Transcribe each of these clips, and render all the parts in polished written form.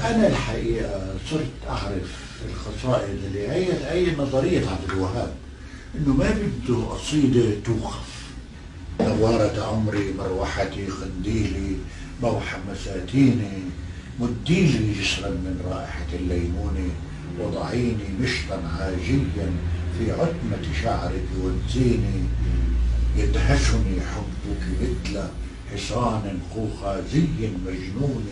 أنا الحقيقة صرت أعرف القصائد اللي هي نظرية عبد الوهاب، إنه ما بده قصيدة توقف. نوارة عمري مروحتي قنديلي موحى مساتيني، مديلي جسرا من رائحة الليمون، وضعيني مشطا عاجيا في عتمة شعرك وانزيني، يدهشني حبك مثل حصان قوقازي مجنون،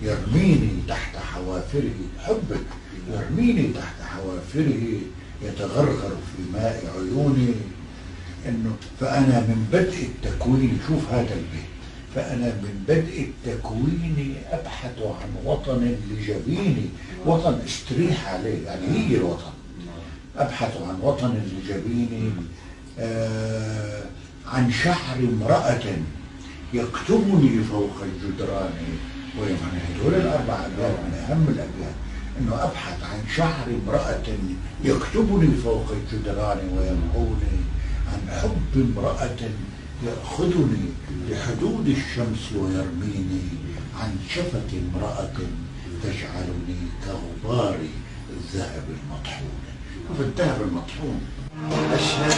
يرميني تحت حوافره حبك، يرميني تحت حوافره يتغرغر في ماء عيوني. انه فانا من بدء التكوين، شوف هذا البيت، فانا من بدء التكوين ابحث عن وطن لجبيني، وطن استريح عليه، يعني هي الوطن. ابحث عن وطن لجبيني، عن شعر امرأة يكتبني فوق الجدران. ويعني هدول الاربع ابيات من اهم الابيات، انه ابحث عن شعر امرأة يكتبني فوق الجدران ويمحوني، عن حب امرأة يأخذني لحدود الشمس ويرميني، عن شفة امرأة تجعلني كغبار الذهب المطحون. شوف الذهب المطحون. أشهد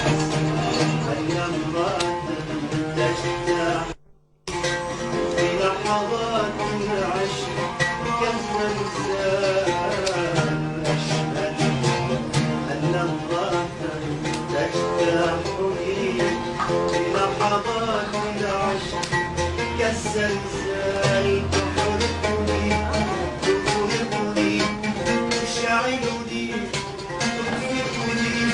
أن امرأة تجتاح في لحظات العشق كالزلزال. أشهد أن امرأة تجتاحني في لحظات العشق كالزلزال. تحرقني تغرقني تشعلني تطفئني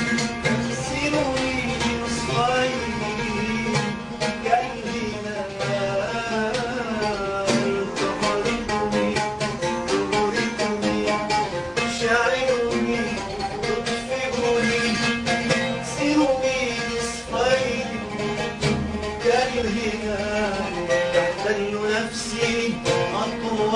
تكسرني بنصفين كالهلال. تحرقني تغرقني تشعلني تطفئني تكسرني بنصفين كالهلال. تحتل نفسي أطول